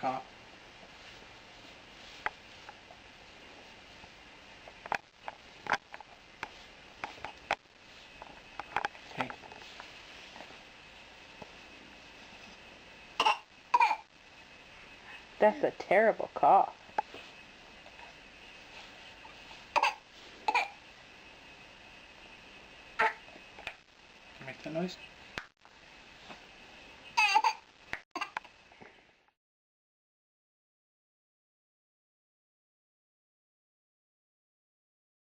cough. Okay. That's a terrible cough. Make that noise.